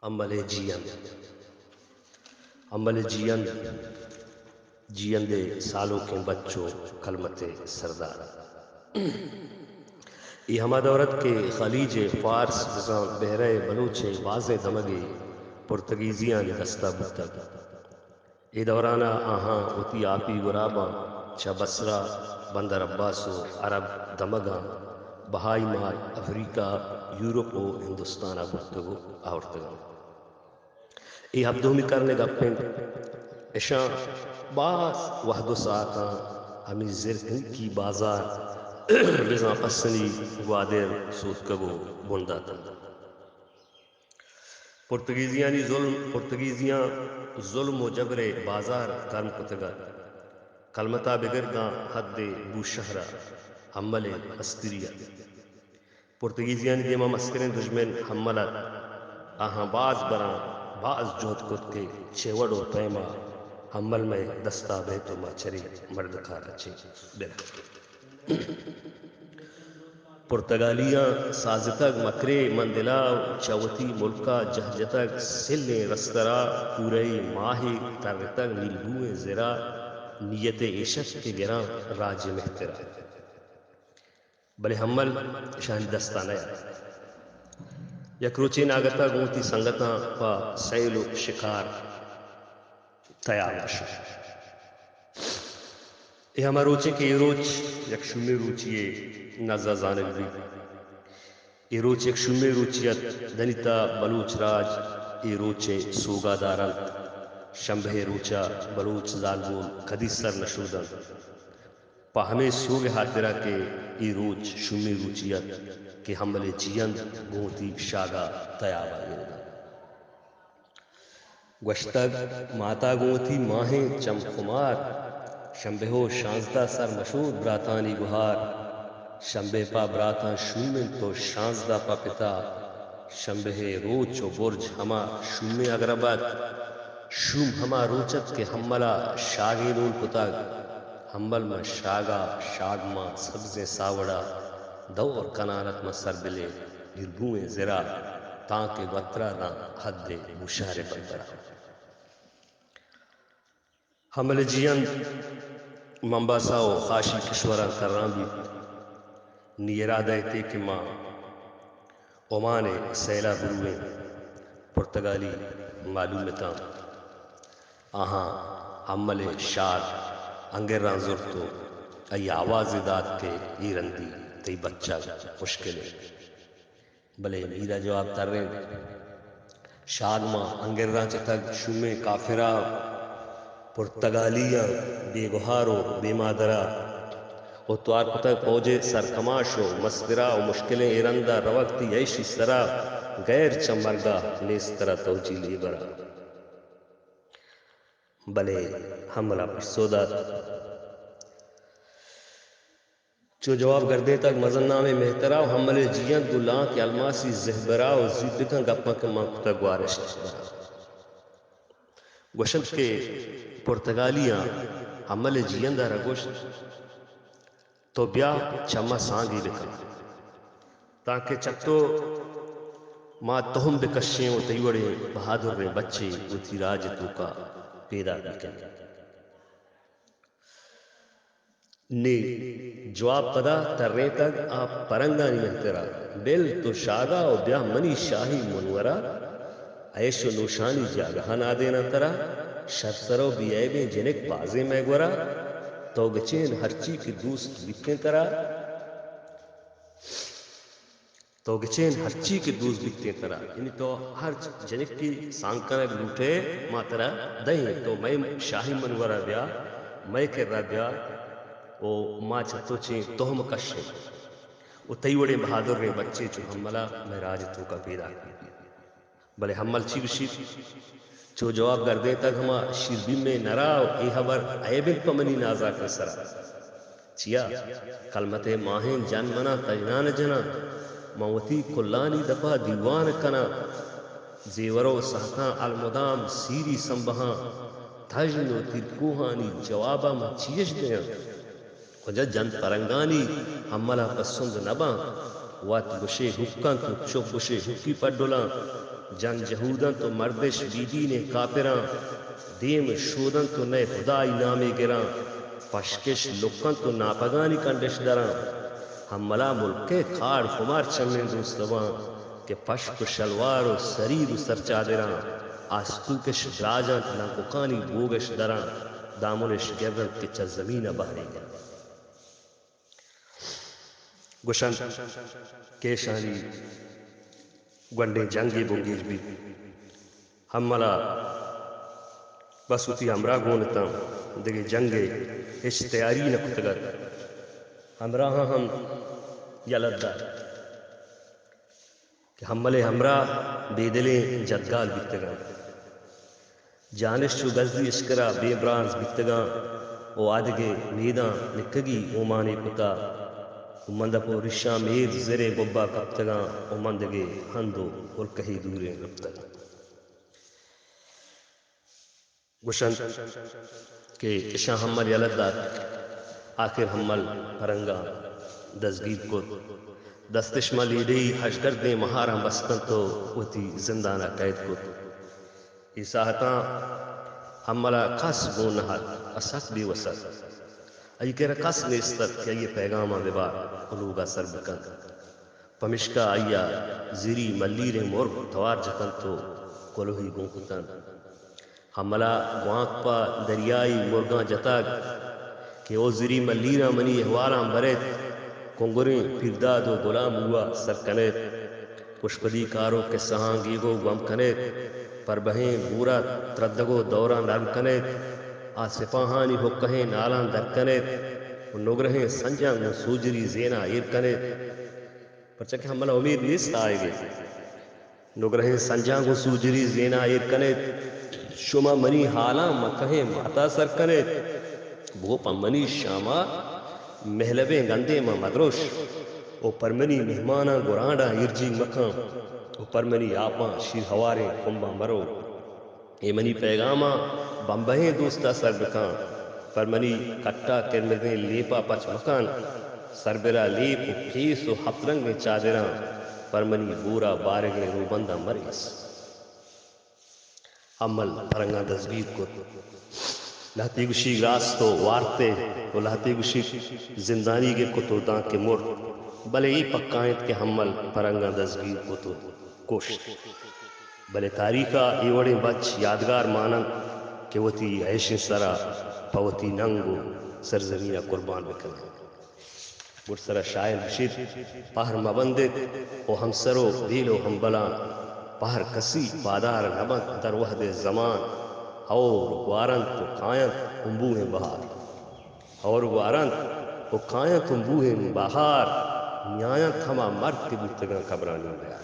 عمل جیند عمل جیند جیند سالوں کے بچوں کلمت سردار ای ہما دورت کے خلیج فارس بزان بحرہ بلوچ واضح دمگے پرتگیزیاں دستہ بودتگ ای دورانا آہاں وتی آپی گراباں چا بصرہ بندر عباس و عرب دمگاں بہائی مال افریقہ یورپ و ہندوستانہ بودتگو آورتگاں ای ہبدومی کرنے گپیں اشاں باس وحد و ساعتاں ہمیں زرکن کی بازار بزاں پسنی گوادر سودکگو بنداتا پرتگیزیاں ظلم و جبر بازار گرم کتگا کلمتا بگرداں حد بوشہرہ حمل مستریہ پرتگیزیاں دیما مسکرین دشمن حملت آہاں باز براں باز جہد کت کے چھوڑ و پیما حمل میں دستا بیتو ما چری مردکارا چی برہ پرتگالیاں سازتگ مکرے مندلاو چوتی ملکہ جہجتگ سلیں رسترا پورئی ماہی ترتگ نیلگوئیں زرا نیت عیشت کے گراں راج محترا بلے حمل شان دستانہ یک روچے ناگتا گونتی سنگتاں پا سیل و شکار تیار نشو ای ہما روچے کے ای روچ یک شمی روچیے نزا زانگ بھی ای روچ یک شمی روچیت دنیتا بلوچ راج ای روچے سوگا دارند شمبہ روچا بلوچ زالبول کدی سر نشودند پا ہمیں سوگ حاطرہ کے ای روچ شمی روچیت کہ حمل جیند گونتی شاگا تیابا گردن گوشتگ ماتا گونتی ماہیں چم خمار شمبہ ہو شانزدہ سر مشود براتانی گہار شمبہ پا براتان شومن تو شانزدہ پا پتا شمبہ روچ و برج ہما شومے اگربت شوم ہما روچت کے حملہ شاگی نول کتگ حمل ما شاگا شاگ ما سبز ساوڑا دور کنانت ما سر بلے نرگوئیں زرا تاکہ وطرہ دا حد بوشہر بندرہ حمل جیند منباسا و خاشی کشوران کران بھی نیرادہ تے کہ ماں عمان سیلہ برویں پرتگالی معلومتاں آہاں حمل شاد انگران زرتو ای آواز داد کے ای رندی تی بچہ مشکلیں بلے میرا جواب تر رہے شاد ماں انگران چتگ شومیں کافرہ پرتگالیاں بے گہارو بے مادرہ او توار کتگ پوجے سرکماش و مسفرہ و مشکلیں ایرندہ روکتی ایشی سرا غیر چمرگا نیسترہ توجی لیبرہ بلے حملہ پر سودات چو جواب گردے تک مزن نام محترہ و حمل جیند گلان کی الماسی زہبرہ و زیدکن گپا کے مانکتا گوارشت برا گوشت کے پرتگالیاں حمل جیندہ رگوشت تو بیا چما سانگی بکن تاکہ چکتو ما تہم بکشیں و تیوڑیں بہادر رہیں بچے و تھی راجتوں کا پیدا بکن نے جواب پدا ترنے تک آپ پرنگانی محترہ بل تو شاگا و بیا منی شاہی منورہ عیش و نوشانی جاگہاں آدینا ترا شرسرو بیعیبیں جنک بازے میں گورا تو گچین ہرچی کی دوست بکیں ترا تو گچین ہرچی کی دوست بکتے ترا یعنی تو ہر جنک کی سانکنگ لوٹے ما ترا دہیں تو میں شاہی منورہ بیا میں کر رہا بیا او ما چھتو چھیں توہم کشیں او تیوڑیں بہادر رہیں بچے چو حملہ میں راجتوں کا پیدا کی بلے حمل چی بشید چو جواب گردیں تک ہما شیربیم میں نراو ای حبر عیبن پمنی نازا کے سرا چیا کلمت ماہین جن منا تجنان جنا موتی کلانی دپا دیوان کنا زیورو سہتاں المدام سیری سنبہاں تجن و ترکوہانی جوابا ما چیش دیاں کجا جن پرنگانی حملہ پسند نباں وات گشے حکاں تو چوک گشے حکی پڑ ڈولاں جن جہودن تو مردش بیدین کافراں دیم شودن تو نئے خدائی نامی گراں پشکش لکن تو ناپگانی کنڈش دراں ہم ملا ملکے کھاڑ خمار چمین دوستوان کہ پشک و شلوار و سرید و سرچادراں آستوکش دراجانت لنکوکانی بوگش دراں دامنش گرن کہ چا زمین بہرے گا گوشن کیشانی گونڈے جنگی بونگیش بھی ہم ملا بس اتی ہمراہ گونتا دگے جنگے ہچ تیاری نکتگت ہمراہ ہم یلدہ کہ ہم ملے ہمراہ بیدلیں جدگال بیتگاں جانش چو گزدی اشکرا بے برانز بیتگاں او آدگے میداں نکگی اومانے کتا او مندپو رشاں مید زرے گبا کپتگاں او مندگے ہندو ہلکہی دورے رفتگاں گوشن کہ اشاں ہمال یلدہ آخر ہمال پرنگا دزگیر کو دستش ملی دی ہشگردیں مہاراں بستن تو وتی زندانہ قید کو اساہتاں ہمالا کس گون نہاد اسک بھی وسط ای کہرا کس نیستت کہ یہ پیغامہ ببار قلوگا سر بکن پمشکا آیا زیری ملیرے مرگ توار جتن تو کلوہی گون کتن ہملا گوانک پا دریائی مرگاں جتاگ کہ او زری ملیرہ منی احوالاں بریت کنگریں پیرداد و غلام ہوا سرکنیت پشپدی کارو کے سہاں گیگو گم کنیت پر بہیں بورا تردگو دوران نرم کنیت آ سپاہانی حکہیں نالان در کنیت و نگرہیں سنجنگ و سوجری زینا ایر کنیت پرچہ ہملا امید نیست آئے گے نگرہیں سنجنگ و سوجری زینا ایر کنیت شما منی حالاں مکہیں ماتا سر کنیت وہ پا منی شاما محلبیں گندے ما مدروش او پر منی مہمانا گرانڈا ارجی مکان او پر منی آپاں شیر ہواریں کمبا مرو اے منی پیغاما بمبہیں دوستا سر بکان پر منی کٹا کرمدیں لیپا پچ مکان سربرا لیپ و کیس و ہفت رنگ چادراں پر منی بورا بارگیں روبندہ مریس عمل پرنگا دزگیر کو لہتی گوشی راستو وارتے و لہتی گوشی زندانی کے کتو دان کے مر بلے ای پکائنت کے حمل پرنگا دزگیر کو تو کوشت بلے تاریخہ ایوڑیں بچ یادگار مانن کہ وہ تی عیش سرا پوتی ننگو سرزمینہ قربان بکنا گر سرا شاعر بشید پہر مبندت او ہمسرو دیلو ہم بلان پہر کسی پادار نبند در وحد زمان اور گوارنت و کائنت انبوہ بہار اور گوارنت و کائنت انبوہ بہار نیائنت ہما مرد کے بودتگاں قبرانی بیار